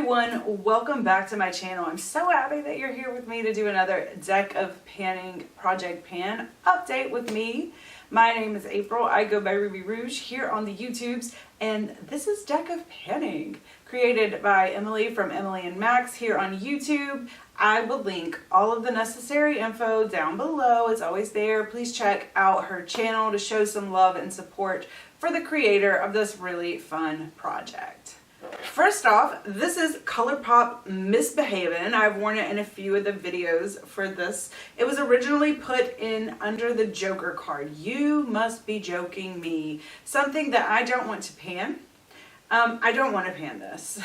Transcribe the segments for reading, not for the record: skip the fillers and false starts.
everyone, welcome back to my channel. I'm so happy that you're here with me to do another deck of panning project pan update with me. My name is April. I go by Ruby Rouge here on the YouTubes, and this is Deck of Panning, created by Emily from Emilynmax here on YouTube. I will link all of the necessary info down below. It's always there. Please check out her channel to show some love and support for the creator of this really fun project. First off, this is Colourpop Misbehavin. I've worn it in a few of the videos for this. It was originally put in under the Joker card. You must be joking me. Something that I don't want to pan. I don't want to pan this.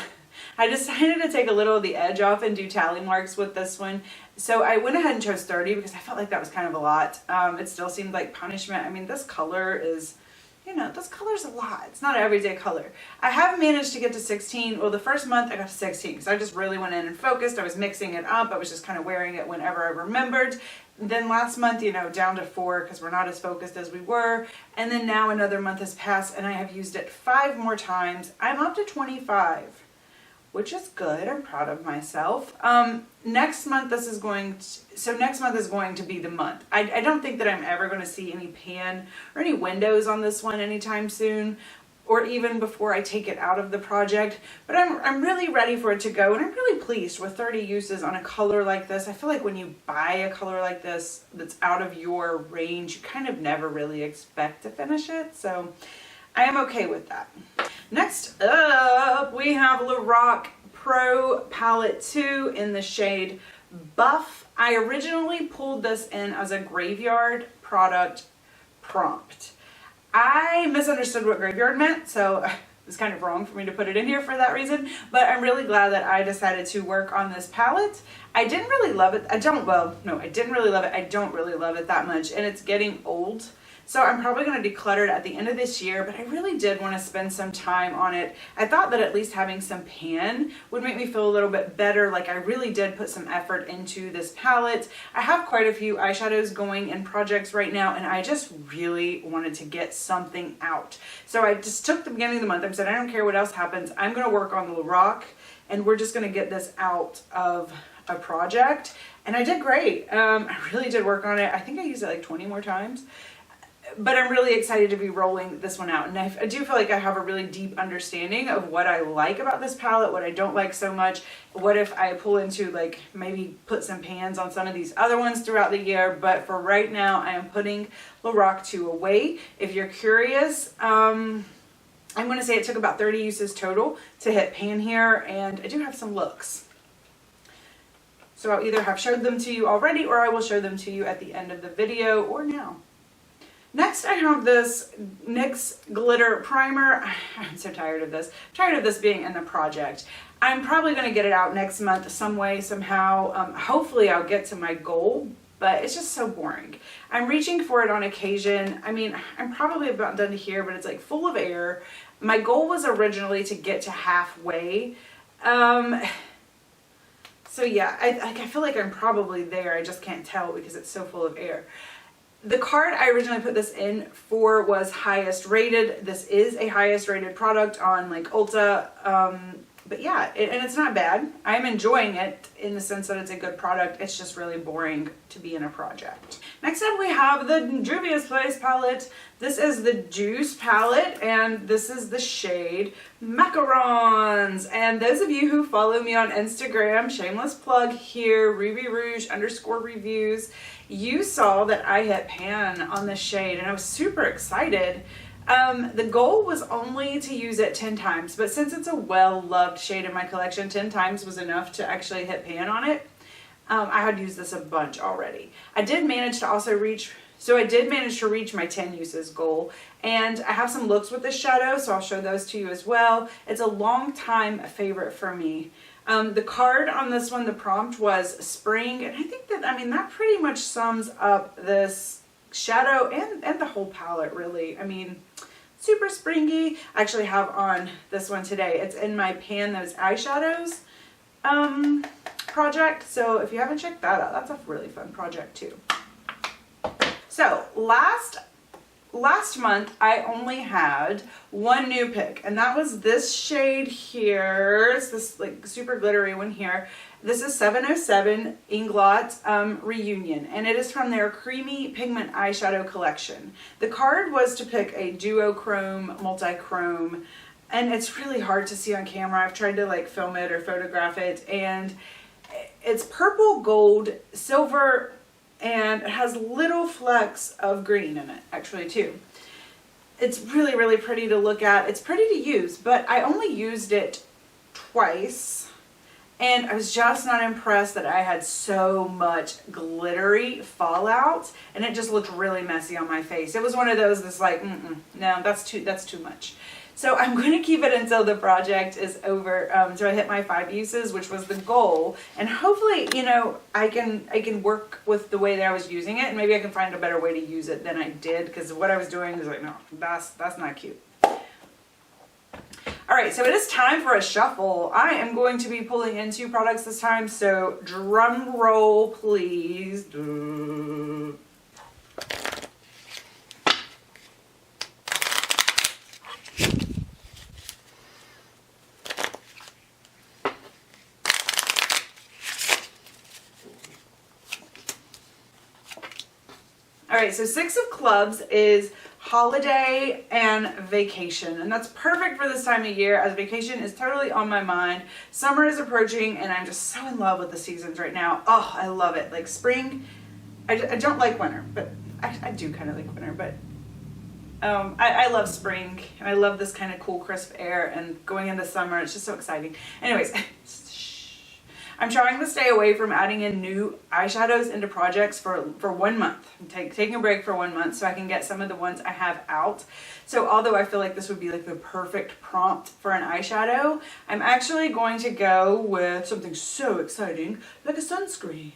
I decided to take a little of the edge off and do tally marks with this one. So I went ahead and chose 30 because I felt like that was kind of a lot. It still seemed like punishment. I mean, this color is... you know, this color's a lot. It's not an everyday color. I have managed to get to 16. Well, the first month I got to 16 because I just really went in and focused. I was mixing it up. I was just kind of wearing it whenever I remembered. Then last month, you know, down to 4 because we're not as focused as we were. And then now another month has passed and I have used it 5 more times. I'm up to 25, which is good. I'm proud of myself. Next month this is going to, next month is going to be the month. I don't think that I'm ever going to see any pan or any windows on this one anytime soon, or even before I take it out of the project, but I'm really ready for it to go, and I'm really pleased with 30 uses on a color like this. I feel like when you buy a color like this that's out of your range, you kind of never really expect to finish it, so I am okay with that. Next up, we have Loreal Pro Palette 2 in the shade Buff. I originally pulled this in as a graveyard product prompt. I misunderstood what graveyard meant, so it was kind of wrong for me to put it in here for that reason, but I'm really glad that I decided to work on this palette. I didn't really love it. I didn't really love it. I don't really love it that much, and it's getting old. So I'm probably going to declutter it at the end of this year, but I really did want to spend some time on it. I thought that at least having some pan would make me feel a little bit better, like I really did put some effort into this palette. I have quite a few eyeshadows going in projects right now, and I just really wanted to get something out. So I just took the beginning of the month and said, I don't care what else happens, I'm going to work on the Lorac, and we're just going to get this out of a project. And I did great. I really did work on it. I think I used it like 20 more times. But I'm really excited to be rolling this one out. And I do feel like I have a really deep understanding of what I like about this palette, what I don't like so much. What if I pull into, like, maybe put some pans on some of these other ones throughout the year. But for right now, I am putting Lorac 2 away. If you're curious, I'm going to say it took about 30 uses total to hit pan here. And I do have some looks. So I'll either have showed them to you already, or I will show them to you at the end of the video or now. Next, I have this NYX Glitter Primer. I'm so tired of this. I'm tired of this being in the project. I'm probably going to get it out next month some way, somehow. Hopefully I'll get to my goal, but it's just so boring. I'm reaching for it on occasion. I mean, I'm probably about done here, but it's like full of air. My goal was originally to get to halfway. So yeah, I feel like I'm probably there. I just can't tell because it's so full of air. The card I originally put this in for was highest rated. This is a highest rated product on like Ulta. But yeah, and it's not bad. I'm enjoying it in the sense that it's a good product. It's just really boring to be in a project. Next up we have the Juvias palette. This is the Douce palette, and this is the shade Macarons. And those of you who follow me on Instagram, shameless plug here, Ruby Rouge _reviews, you saw that I hit pan on this shade and I was super excited. The goal was only to use it 10 times, but since it's a well-loved shade in my collection, 10 times was enough to actually hit pan on it. I had used this a bunch already. I did manage to reach my 10 uses goal, and I have some looks with this shadow, so I'll show those to you as well. It's a long time favorite for me. The card on this one, the prompt was spring, and I think that, that pretty much sums up this shadow and the whole palette, really. I mean, super springy. I actually have on this one today. It's in my Pan Those Eyeshadows project, so if you haven't checked that out, that's a really fun project too. So last last month I only had one new pick, and that was this shade here. It's this like super glittery one here. This is 707 Inglot Reunion, and it is from their Creamy Pigment Eyeshadow Collection. The card was to pick a duochrome, multi-chrome, and it's really hard to see on camera. I've tried to like film it or photograph it, and it's purple, gold, silver, and it has little flecks of green in it actually too. It's really, really pretty to look at. It's pretty to use, but I only used it twice, and I was just not impressed that I had so much glittery fallout, and it just looked really messy on my face. It was one of those that's like, no, that's too much. So I'm going to keep it until the project is over, so I hit my 5 uses, which was the goal. And hopefully, you know, I can work with the way that I was using it, and maybe I can find a better way to use it than I did, because what I was doing was like, no, that's not cute. All right, so it is time for a shuffle. I am going to be pulling in 2 products this time, so drum roll, please. Alright, so 6 of clubs is holiday and vacation, and that's perfect for this time of year as vacation is totally on my mind. Summer is approaching and I'm just so in love with the seasons right now. Oh, I love it. Like spring, I don't like winter, but I do kind of like winter, but I love spring, and I love this kind of cool crisp air, and going into summer, it's just so exciting. Anyways, I'm trying to stay away from adding in new eyeshadows into projects for 1 month. I'm taking a break for 1 month so I can get some of the ones I have out. So although I feel like this would be like the perfect prompt for an eyeshadow, I'm actually going to go with something so exciting like a sunscreen.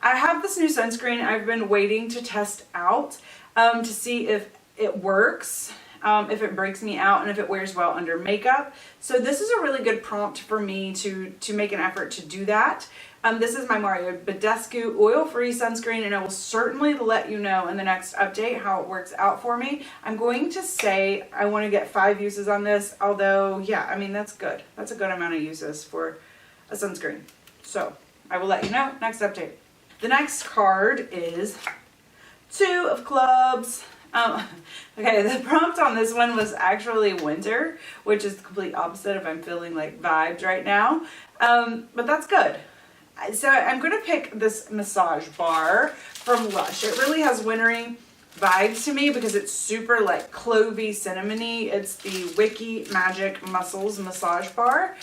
I have this new sunscreen I've been waiting to test out to see if it works. If it breaks me out, and if it wears well under makeup. So this is a really good prompt for me to make an effort to do that. This is my Badescu oil-free sunscreen, and I will certainly let you know in the next update how it works out for me. I'm going to say I want to get 5 uses on this, although, yeah, I mean, that's good. That's a good amount of uses for a sunscreen. So I will let you know next update. The next card is 2 of clubs. Okay, the prompt on this one was actually winter, which is the complete opposite if I'm feeling like vibes right now. But that's good. So I'm going to pick this massage bar from Lush. It really has wintry vibes to me because it's super like clovey, cinnamony. It's the Wiccy Magic Muscles massage bar.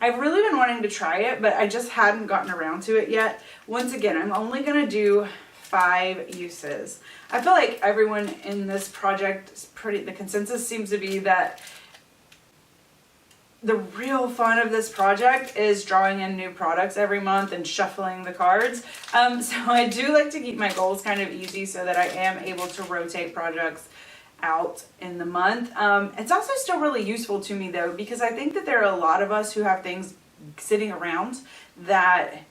I've really been wanting to try it, but I just hadn't gotten around to it yet. Once again, I'm only going to do 5 uses. I feel like everyone in this project is the consensus seems to be that the real fun of this project is drawing in new products every month and shuffling the cards. So I do like to keep my goals kind of easy so that I am able to rotate projects out in the month. It's also still really useful to me though, because I think that there are a lot of us who have things sitting around that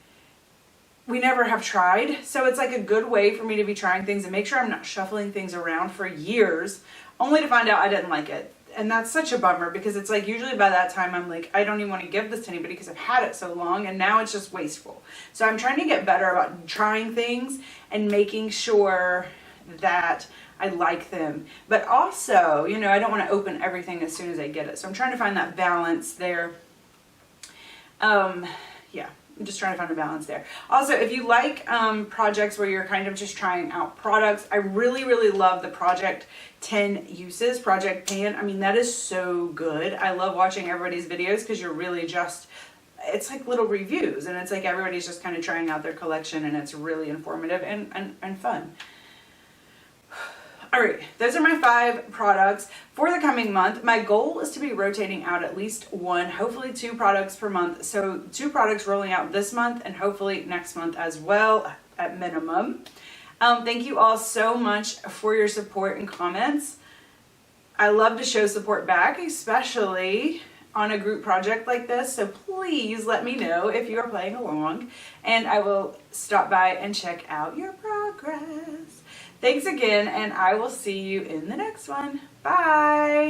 we never have tried. So it's like a good way for me to be trying things and make sure I'm not shuffling things around for years only to find out I didn't like it. And that's such a bummer because it's like usually by that time I'm like, I don't even want to give this to anybody because I've had it so long and now it's just wasteful. So I'm trying to get better about trying things and making sure that I like them. But also, you know, I don't want to open everything as soon as I get it. So I'm trying to find that balance there. Yeah. I'm just trying to find a balance there. Also, if you like projects where you're kind of just trying out products, I really, really love the Project 10 Uses, Project Pan. I mean, that is so good. I love watching everybody's videos because you're really just, it's like little reviews and it's like everybody's just kind of trying out their collection and it's really informative and fun. All right, those are my 5 products for the coming month. My goal is to be rotating out at least 1, hopefully 2 products per month. So 2 products rolling out this month and hopefully next month as well at minimum. Thank you all so much for your support and comments. I love to show support back, especially on a group project like this. So please let me know if you are playing along and I will stop by and check out your progress. Thanks again, and I will see you in the next one. Bye!